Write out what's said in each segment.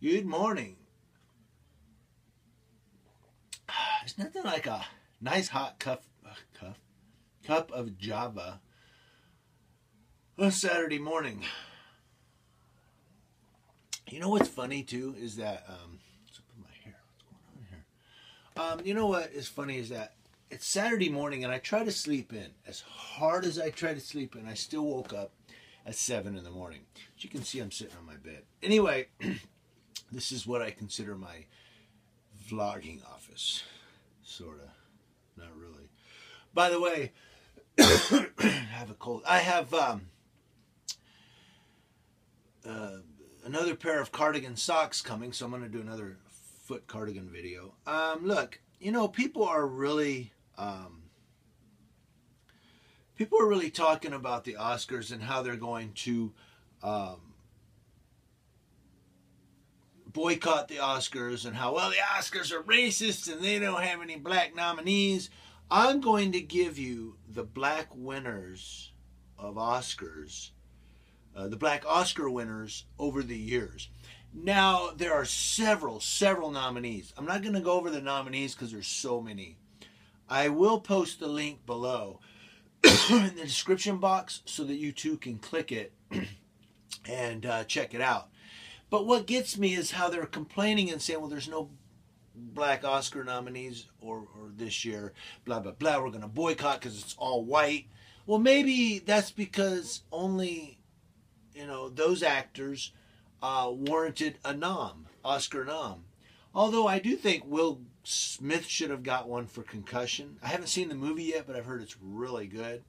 Good morning. There's nothing like a nice hot cup of Java on Saturday morning. You know what's funny too is that what's up with my hair? What's going on here? You know what is funny is that it's Saturday morning and I try to sleep in. As hard as I try to sleep in, I still woke up at 7 in the morning. As you can see, I'm sitting on my bed. Anyway, this is what I consider my vlogging office. Sorta. Not really. By the way, I have a cold. I have another pair of cardigan socks coming, so I'm going to do another foot cardigan video. Look, you know, people are really talking about the Oscars and how they're going to boycott the Oscars and how, well, the Oscars are racist and they don't have any black nominees. I'm going to give you the black winners of Oscars, the black Oscar winners over the years. Now, there are several nominees. I'm not going to go over the nominees because there's so many. I will post the link below in the description box so that you too can click it and check it out. But what gets me is how they're complaining and saying, well, there's no black Oscar nominees or this year, blah, blah, blah. We're going to boycott because it's all white. Well, maybe that's because only, you know, those actors warranted a Oscar nom. Although I do think Will Smith should have got one for Concussion. I haven't seen the movie yet, but I've heard it's really good.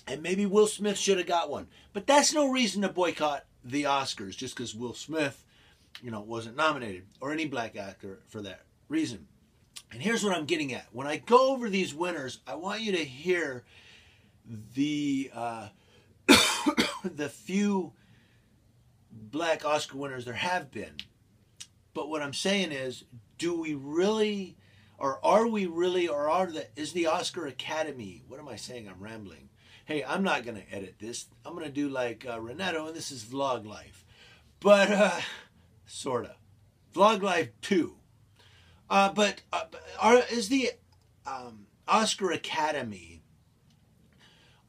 And maybe Will Smith should have got one. But that's no reason to boycott the Oscars just because Will Smith, you know, wasn't nominated, or any black actor for that reason. And here's what I'm getting at. When I go over these winners, I want you to hear the the few black Oscar winners there have been. But what I'm saying is, do we really, or are we really, or is the Oscar Academy, what am I saying? I'm rambling. Hey, I'm not going to edit this. I'm going to do like Renato, and this is Vlog Life. But, sort of. Vlog Life 2. Is the Oscar Academy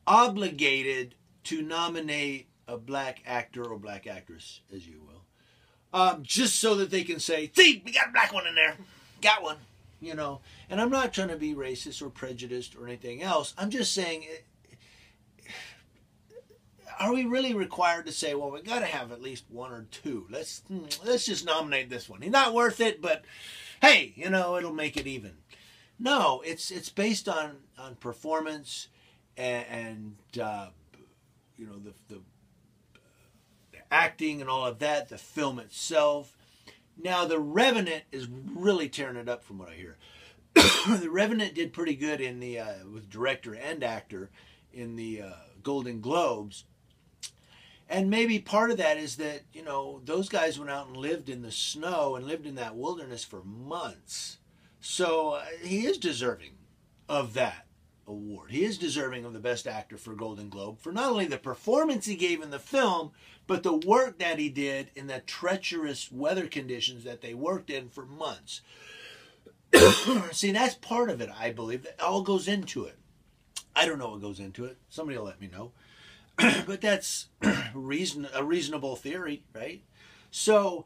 obligated to nominate a black actor or black actress, as you will, just so that they can say, see, we got a black one in there. Got one. You know, and I'm not trying to be racist or prejudiced or anything else. I'm just saying, are we really required to say, well, we got to have at least one or two? Let's just nominate this one. He's not worth it, but hey, you know, it'll make it even. No, it's based on performance and you know, the acting and all of that, the film itself. Now, The Revenant is really tearing it up from what I hear. The Revenant did pretty good in the with director and actor in the Golden Globes. And maybe part of that is that, you know, those guys went out and lived in the snow and lived in that wilderness for months. So he is deserving of that award. He is deserving of the Best Actor for Golden Globe for not only the performance he gave in the film, but the work that he did in the treacherous weather conditions that they worked in for months. See, that's part of it, I believe. That all goes into it. I don't know what goes into it. Somebody will let me know. But that's a reasonable theory, right? So,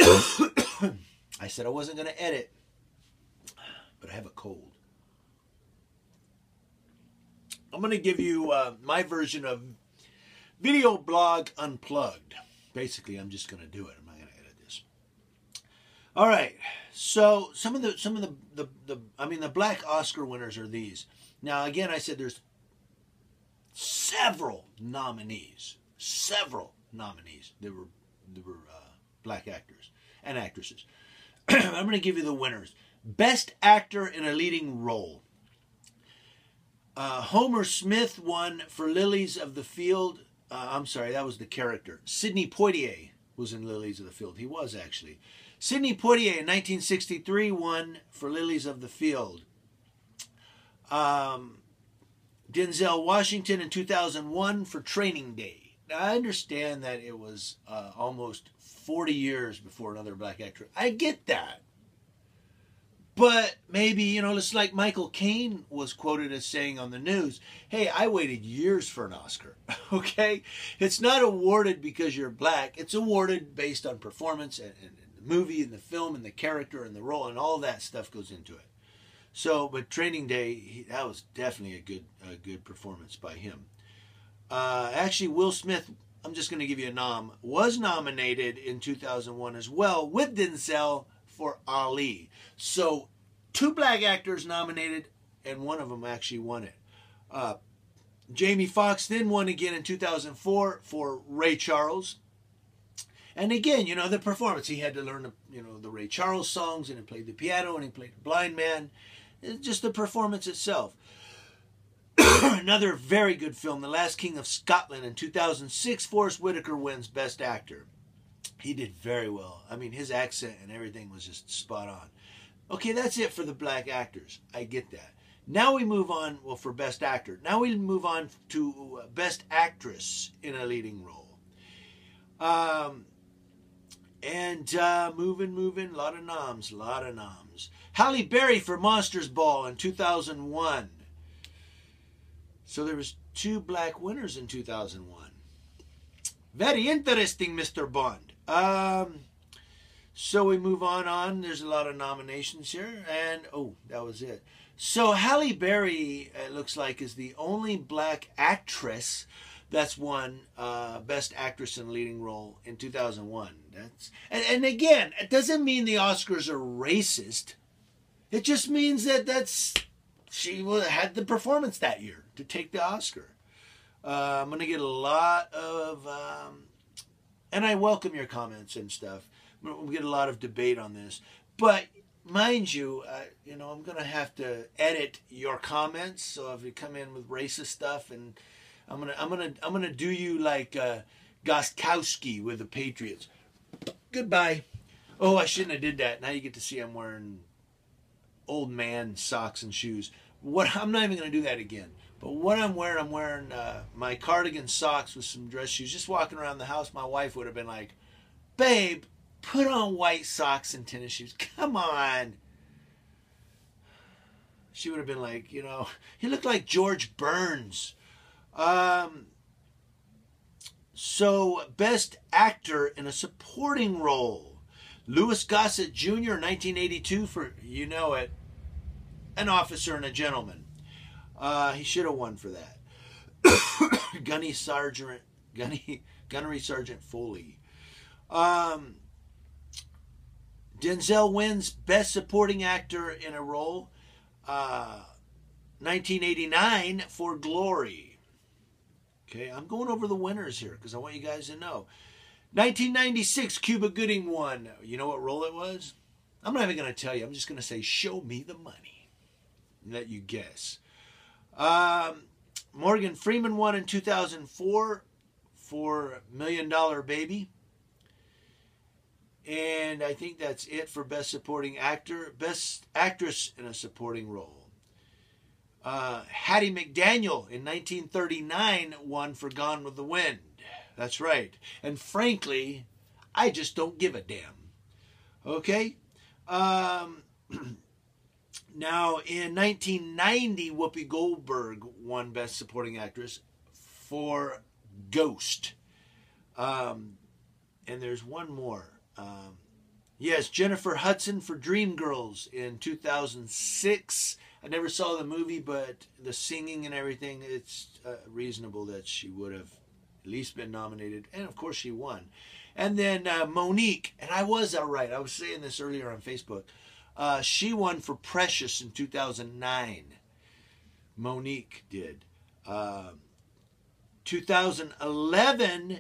I said I wasn't going to edit, but I have a cold. I'm going to give you my version of Video Blog Unplugged. Basically, I'm just going to do it. I'm not going to edit this. All right. So, some of the black Oscar winners are these. Now, again, I said there's several nominees that were black actors and actresses. I'm going to give you the winners. Best Actor in a Leading Role. Homer Smith won for Lilies of the Field. I'm sorry, that was the character. Sidney Poitier was in Lilies of the Field. He was, actually. Sidney Poitier in 1963 won for Lilies of the Field. Denzel Washington in 2001 for Training Day. Now, I understand that it was almost 40 years before another black actor. I get that. But maybe, you know, it's like Michael Caine was quoted as saying on the news, hey, I waited years for an Oscar, okay? It's not awarded because you're black. It's awarded based on performance and the movie and the film and the character and the role, and all that stuff goes into it. So, but Training Day, that was definitely a good performance by him. Actually, Will Smith, I'm just going to give you a nom, was nominated in 2001 as well with Denzel for Ali. So 2 black actors nominated, and one of them actually won it. Jamie Foxx then won again in 2004 for Ray Charles. And again, you know, the performance, he had to learn, you know, the Ray Charles songs, and he played the piano, and he played the blind man. It's just the performance itself. Another very good film, The Last King of Scotland in 2006, Forrest Whitaker wins Best Actor. He did very well. I mean, his accent and everything was just spot on. Okay, that's it for the black actors. I get that. Now we move on, well, for Best Actor. Now we move on to Best Actress in a leading role. Moving, a lot of noms. Halle Berry for Monsters Ball in 2001. So there was 2 black winners in 2001. Very interesting, Mr. Bond. So we move on. There's a lot of nominations here. And, oh, that was it. So Halle Berry, it looks like, is the only black actress that's won Best Actress in a Leading Role in 2001. And again, it doesn't mean the Oscars are racist. It just means that she had the performance that year to take the Oscar. I'm going to get a lot of, and I welcome your comments and stuff. We'll get a lot of debate on this. But mind you, you know, I'm going to have to edit your comments. So if you come in with racist stuff, and I'm gonna do you like Gostkowski with the Patriots. Goodbye. Oh, I shouldn't have did that. Now you get to see I'm wearing old man socks and shoes. I'm not even going to do that again. But what I'm wearing my cardigan socks with some dress shoes. Just walking around the house, my wife would have been like, babe, put on white socks and tennis shoes. Come on. She would have been like, you know, he looked like George Burns. So, Best Actor in a Supporting Role. Louis Gossett Jr., 1982 for, you know it, An Officer and a Gentleman. He should have won for that. Gunnery Sergeant Foley. Denzel wins Best Supporting Actor in a Role. 1989 for Glory. Okay, I'm going over the winners here because I want you guys to know. 1996, Cuba Gooding won. You know what role it was? I'm not even going to tell you. I'm just going to say, show me the money. And let you guess. Morgan Freeman won in 2004 for $1 Million Baby. And I think that's it for Best Supporting Actor. Best Actress in a Supporting Role. Hattie McDaniel in 1939 won for Gone with the Wind. That's right. And frankly, I just don't give a damn. Okay? Now, in 1990, Whoopi Goldberg won Best Supporting Actress for Ghost. And there's one more. Yes, Jennifer Hudson for Dreamgirls in 2006. I never saw the movie, but the singing and everything, it's reasonable that she would have at least been nominated. And, of course, she won. And then Monique, and I was right. I was saying this earlier on Facebook. She won for Precious in 2009. Monique did. 2011,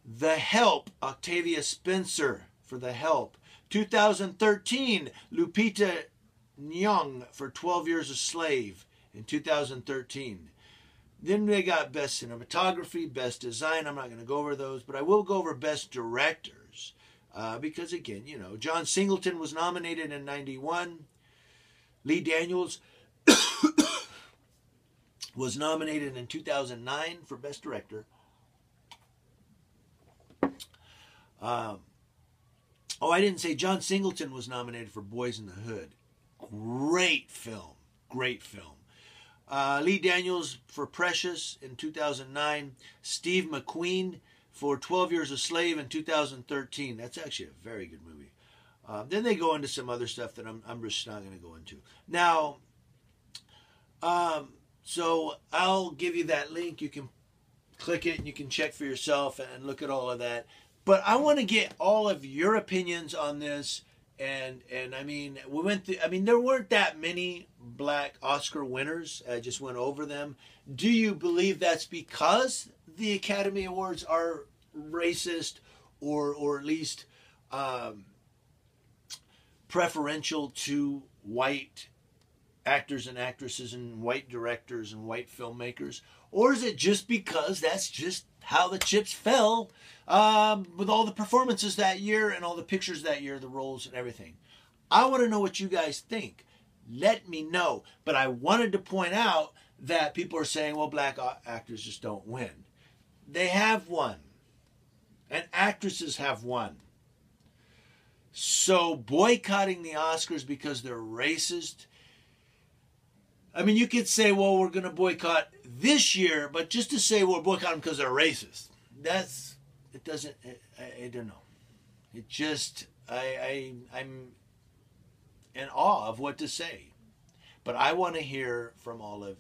The Help, Octavia Spencer for The Help. 2013, Lupita Nyong'o for 12 Years a Slave in 2013. Then they got Best Cinematography, Best Design. I'm not going to go over those, but I will go over Best Directors. Because, again, you know, John Singleton was nominated in 91. Lee Daniels was nominated in 2009 for Best Director. Oh, I didn't say John Singleton was nominated for Boys in the Hood. Great film. Great film. Lee Daniels for Precious in 2009. Steve McQueen for 12 Years a Slave in 2013. That's actually a very good movie. Then they go into some other stuff that I'm just not going to go into. Now, so I'll give you that link. You can click it and you can check for yourself and look at all of that. But I want to get all of your opinions on this. And I mean, we went through, I mean, there weren't that many black Oscar winners. I just went over them. Do you believe that's because the Academy Awards are racist or at least preferential to white actors and actresses and white directors and white filmmakers? Or is it just because that's just how the chips fell with all the performances that year and all the pictures that year, the roles and everything? I want to know what you guys think. Let me know. But I wanted to point out that people are saying, well, black actors just don't win. They have won. And actresses have won. So boycotting the Oscars because they're racist, I mean, you could say, well, we're going to boycott this year, but just to say we're boycotting because they're racist, it doesn't, I don't know. It just, I'm in awe of what to say. But I want to hear from all of